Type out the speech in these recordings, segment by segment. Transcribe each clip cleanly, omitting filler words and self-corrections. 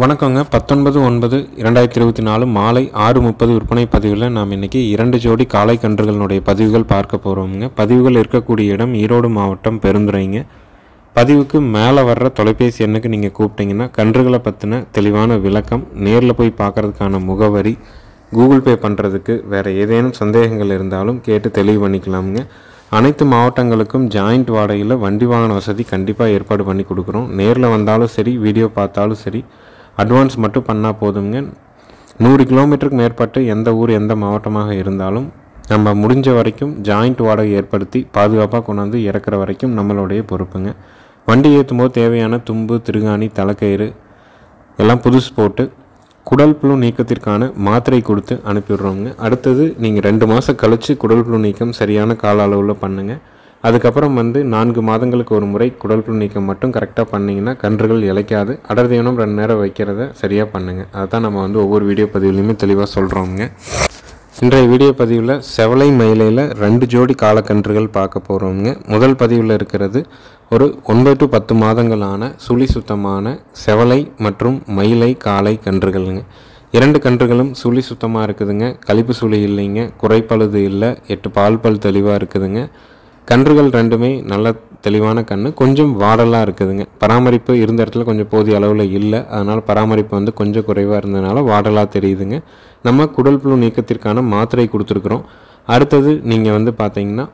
வணக்கங்க. 19/9/2024 மாலை 6:30 விற்பனை பதிவில் நாம் இன்றைக்கி 2 ஜோடி காளை கன்றுகளினுடைய பதிவுகள் பார்க்க போகிறோமுங்க. பதிவுகள் இருக்கக்கூடிய இடம் ஈரோடு மாவட்டம் பெருந்துறைங்க. பதிவுக்கு மேலே வர்ற தொலைபேசி எண்ணுக்கு நீங்கள் கூப்பிட்டீங்கன்னா கன்றுகளை பற்றின தெளிவான விளக்கம், நேரில் போய் பார்க்குறதுக்கான முகவரி, கூகுள் பே பண்ணுறதுக்கு வேறு ஏதேனும் சந்தேகங்கள் இருந்தாலும் கேட்டு தெளிவு பண்ணிக்கலாமுங்க. அனைத்து மாவட்டங்களுக்கும் ஜாயிண்ட் வாடகையில் வண்டி வாகன வசதி கண்டிப்பாக ஏற்பாடு பண்ணி கொடுக்குறோம். நேரில் வந்தாலும் சரி, வீடியோ பார்த்தாலும் சரி, அட்வான்ஸ் மட்டும் பண்ணால் போதுங்க. 100 கிலோமீட்டருக்கு மேற்பட்டு எந்த ஊர் எந்த மாவட்டமாக இருந்தாலும் நம்ம முடிஞ்ச வரைக்கும் ஜாயிண்ட் வாடகை ஏற்படுத்தி பாதுகாப்பாக கொண்டாந்து இறக்குற வரைக்கும் நம்மளுடைய பொறுப்புங்க. வண்டி ஏற்றும் போது தேவையான தும்பு, திருகாணி, தலைக்கயிறு எல்லாம் புதுசு போட்டு குடல் புழு நீக்கத்திற்கான மாத்திரை கொடுத்து அனுப்பிடுறோங்க. அடுத்தது நீங்கள் 2 மாதம் கழித்து குடல் புழு நீக்கம் சரியான கால அளவில் பண்ணுங்கள். அதுக்கப்புறம் 4 மாதங்களுக்கு ஒரு முறை குடல் புழு நீக்கம் மட்டும் கரெக்டாக பண்ணிங்கன்னா கன்றுகள் இளைக்காது. அடர் தீவனம் 2 நேரம் வைக்கிறத சரியாக பண்ணுங்கள். அதுதான் நம்ம ஒவ்வொரு வீடியோ பதிவுலையுமே தெளிவாக சொல்கிறோங்க. இன்றைய வீடியோ பதிவில் செவலை மயிலையில் 2 ஜோடி காலக்கன்றுகள் பார்க்க போகிறோங்க. முதல் பதிவில் இருக்கிறது ஒரு 9 to 10 மாதங்களான சுழி சுத்தமான செவலை மற்றும் மயிலை காளை கன்றுகள்ங்க. 2 கன்றுகளும் சுழி சுத்தமாக இருக்குதுங்க. கழிப்பு சுழி இல்லைங்க, குறைப்பழுது இல்லை, 8 பால் பல் தெளிவாக இருக்குதுங்க. கன்றுகள் 2மே நல்ல தெளிவான கன்று, கொஞ்சம் வாடலாக இருக்குதுங்க. பராமரிப்பு இருந்த இடத்துல கொஞ்சம் போதிய அளவில் இல்லை, அதனால் பராமரிப்பு கொஞ்சம் குறைவாக இருந்ததுனால வாடலாக தெரியுதுங்க. நம்ம குடல் புழு நீக்கத்திற்கான மாத்திரை கொடுத்துருக்குறோம். அடுத்தது நீங்கள் பார்த்தீங்கன்னா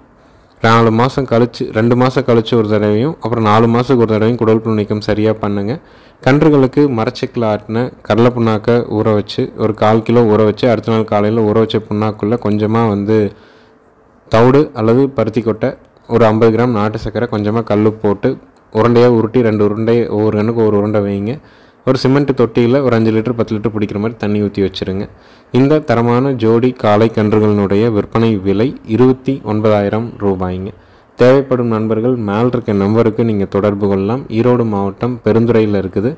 4 மாதம் கழித்து 2 மாதம் கழித்து ஒரு தடவையும் அப்புறம் 4 மாதத்துக்கு ஒரு தடவையும் குடல் புழு நீக்கம் சரியாக பண்ணுங்கள். கன்றுகளுக்கு மரச்செக்கில் ஆட்டின கடலை புண்ணாக்கை ஊற வச்சு ஒரு 1/4 கிலோ ஊற வச்சு அடுத்த நாள் காலையில் ஊற வச்ச புண்ணாக்குள்ளே கொஞ்சமாக தவிடு அல்லது பருத்தி கொட்டை, ஒரு 50 கிராம் நாட்டு சர்க்கரை, கொஞ்சமாக கல் போட்டு உருண்டையாக உருட்டி 2 உருண்டை ஒவ்வொரு கண்ணுக்கு ஒரு உருண்டை வைங்க. ஒரு சிமெண்ட் தொட்டியில் ஒரு 5 லிட்டர் 10 லிட்டர் பிடிக்கிற மாதிரி தண்ணி ஊற்றி வச்சுருங்க. இந்த தரமான ஜோடி காளை கன்றுகளினுடைய விற்பனை விலை 29,000 ரூபாய்ங்க. தேவைப்படும் நண்பர்கள் மேல் இருக்க நம்பருக்கு நீங்கள் தொடர்பு கொள்ளலாம். ஈரோடு மாவட்டம் பெருந்துறையில் இருக்குது.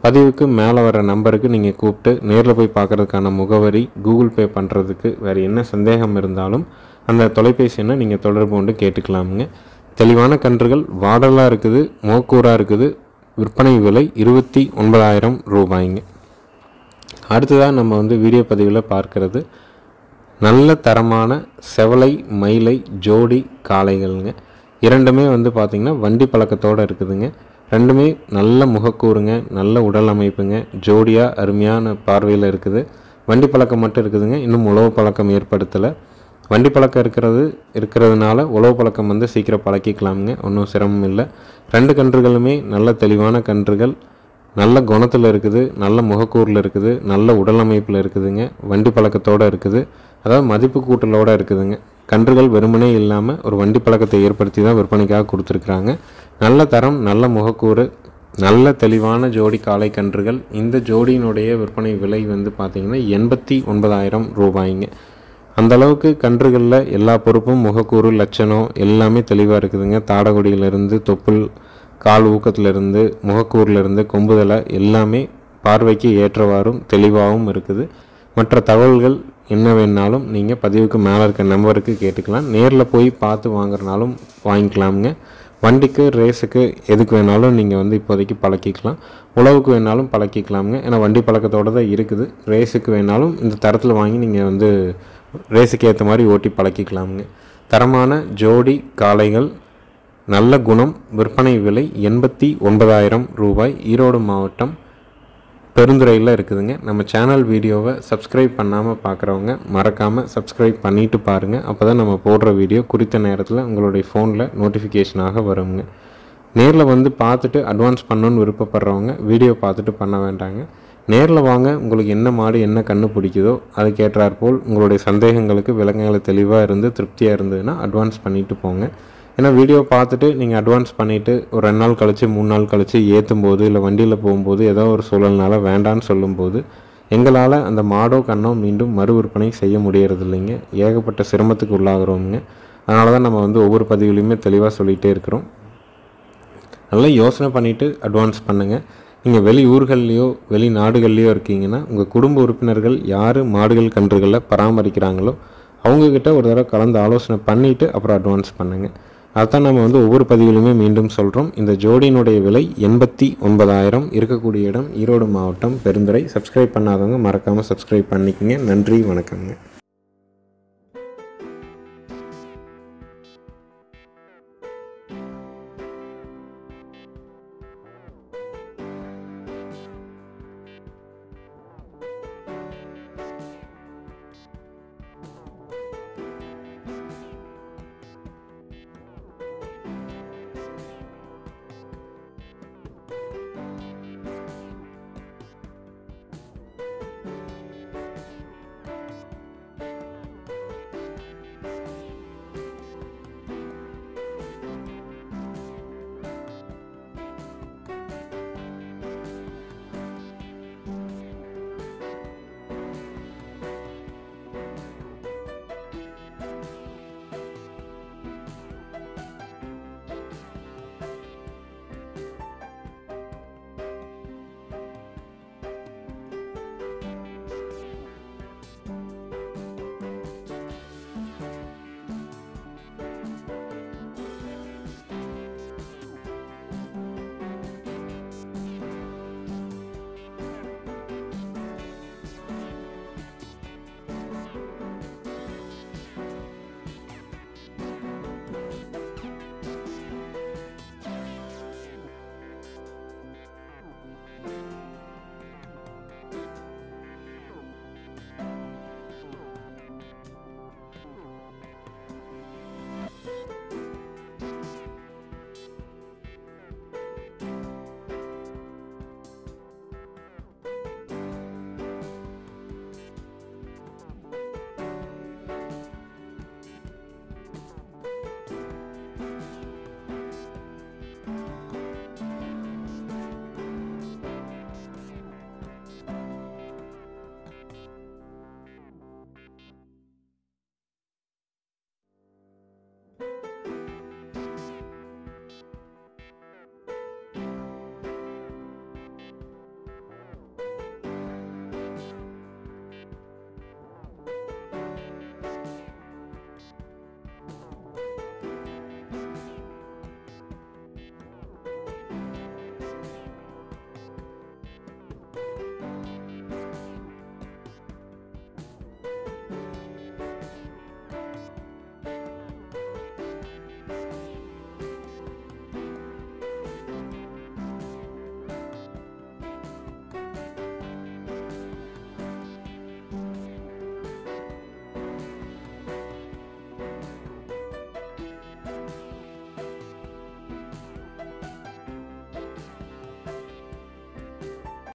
பதிவுக்கு மேலே வர நம்பருக்கு நீங்கள் கூப்பிட்டு நேரில் போய் பார்க்குறதுக்கான முகவரி, கூகுள் பே பண்ணுறதுக்கு வேறு என்ன சந்தேகம் இருந்தாலும் அந்த தொலைபேசி எண்ணை நீங்கள் தொடர்பு கொண்டு கேட்டுக்கலாமுங்க. தெளிவான கன்றுகள் வாடலாக இருக்குது, மோக்கூராக இருக்குது. விற்பனை விலை 29,000 ரூபாய்ங்க. அடுத்ததாக நம்ம வீடியோ பதிவில் பார்க்குறது நல்ல தரமான செவலை மயிலை ஜோடி காளைகள்ங்க. 2மே பார்த்திங்கன்னா வண்டி பழக்கத்தோடு இருக்குதுங்க. 2மே நல்ல முகக்கூறுங்க, நல்ல உடல் அமைப்புங்க, ஜோடியாக அருமையான பார்வையில் இருக்குது. வண்டி பழக்கம் மட்டும் இருக்குதுங்க, இன்னும் உழவு பழக்கம் ஏற்படுத்தலை. வண்டி பழக்கம் இருக்கிறதுனால உழவு பழக்கம் சீக்கிரம் பழக்கிக்கலாமுங்க, ஒன்றும் சிரமம் இல்லை. 2 கன்றுகளுமே நல்ல தெளிவான கன்றுகள், நல்ல குணத்தில் இருக்குது, நல்ல முகக்கூறில் இருக்குது, நல்ல உடல் அமைப்பில் இருக்குதுங்க, வண்டி பழக்கத்தோடு இருக்குது, அதாவது மதிப்பு கூட்டலோடு இருக்குதுங்க. கன்றுகள் வெறுமனே இல்லாமல் ஒரு வண்டி பழக்கத்தை ஏற்படுத்தி தான் விற்பனைக்காக கொடுத்துருக்குறாங்க. நல்ல தரம், நல்ல முகக்கூறு, நல்ல தெளிவான ஜோடி காளை கன்றுகள். இந்த ஜோடியினுடைய விற்பனை விலை பார்த்திங்கன்னா 89,000 ரூபாய்ங்க. அந்தளவுக்கு கன்றுகளில் எல்லா பொறுப்பும், முகக்கூறு, லட்சணம் எல்லாமே தெளிவாக இருக்குதுங்க. தாடகுடியிலிருந்து தொப்புள், கால் ஊக்கத்திலிருந்து, முகக்கூறிலிருந்து, கொம்புதலை எல்லாமே பார்வைக்கு ஏற்றவாறும் தெளிவாகவும் இருக்குது. மற்ற தகவல்கள் என்ன வேணாலும் நீங்கள் பதிவுக்கு மேலே இருக்க நம்பருக்கு கேட்டுக்கலாம். நேரில் போய் பார்த்து வாங்குறனாலும் வாங்கிக்கலாமுங்க. வண்டிக்கு, ரேஸுக்கு எதுக்கு வேணாலும் நீங்கள் இப்போதைக்கு பழக்கிக்கலாம். உழவுக்கு வேணாலும் பழக்கிக்கலாமுங்க. ஏன்னா வண்டி பழக்கத்தோடு தான் இருக்குது. ரேஸுக்கு வேணாலும் இந்த தரத்தில் வாங்கி நீங்கள் ரேஸுக்கு ஏற்ற மாதிரி ஓட்டி பழக்கிக்கலாமுங்க. தரமான ஜோடி காளைகள், நல்ல குணம். விற்பனை விலை 89,000 ரூபாய். ஈரோடு மாவட்டம் பெருந்துறையில் இருக்குதுங்க. நம்ம சேனல் வீடியோவை சப்ஸ்கிரைப் பண்ணாமல் பார்க்குறவங்க மறக்காமல் சப்ஸ்கிரைப் பண்ணிவிட்டு பாருங்கள். அப்போ தான் நம்ம போடுற வீடியோ குறித்த நேரத்தில் உங்களுடைய ஃபோனில் நோட்டிஃபிகேஷனாக வருங்க. நேரில் பார்த்துட்டு அட்வான்ஸ் பண்ணணுன்னு விருப்பப்படுறவங்க வீடியோ பார்த்துட்டு பண்ண வேண்டாங்க. நேரில் வாங்க. உங்களுக்கு என்ன மாடு, என்ன கன்று பிடிக்குதோ அதுக்கேற்றாற்போல் உங்களுடைய சந்தேகங்களுக்கு விளக்கங்களை தெளிவாக இருந்து திருப்தியாக இருந்ததுன்னா அட்வான்ஸ் பண்ணிவிட்டு போங்க. ஏன்னா வீடியோ பார்த்துட்டு நீங்கள் அட்வான்ஸ் பண்ணிவிட்டு ஒரு 2 நாள் கழித்து 3 நாள் கழித்து ஏற்றும் போது, இல்லை வண்டியில் போகும்போது ஏதோ ஒரு சூழல்னால வேண்டான்னு சொல்லும்போது எங்களால் அந்த மாடோ கண்ணோ மீண்டும் மறு விற்பனை செய்ய முடியறது இல்லைங்க. ஏகப்பட்ட சிரமத்துக்கு உள்ளாகிறோங்க. அதனால தான் நம்ம ஒவ்வொரு பதிவுலையுமே தெளிவாக சொல்லிகிட்டே இருக்கிறோம். நல்லா யோசனை பண்ணிவிட்டு அட்வான்ஸ் பண்ணுங்கள். நீங்கள் வெளி ஊர்கள்லேயோ வெளிநாடுகள்லேயோ இருக்கீங்கன்னா உங்கள் குடும்ப உறுப்பினர்கள் யார் மாடுகள் கன்றுகளை பராமரிக்கிறாங்களோ அவங்கக்கிட்ட ஒரு தடவை கலந்து ஆலோசனை பண்ணிவிட்டு அப்புறம் அட்வான்ஸ் பண்ணுங்கள். அதுதான் நம்ம வந்து ஒவ்வொரு பதிவிலுமே மீண்டும் சொல்கிறோம். இந்த ஜோடியினுடைய விலை 89,000. இருக்கக்கூடிய இடம் ஈரோடு மாவட்டம் பெருந்துறை. சப்ஸ்கிரைப் பண்ணாதவங்க மறக்காமல் சப்ஸ்கிரைப் பண்ணிக்கங்க. நன்றி, வணக்கங்க.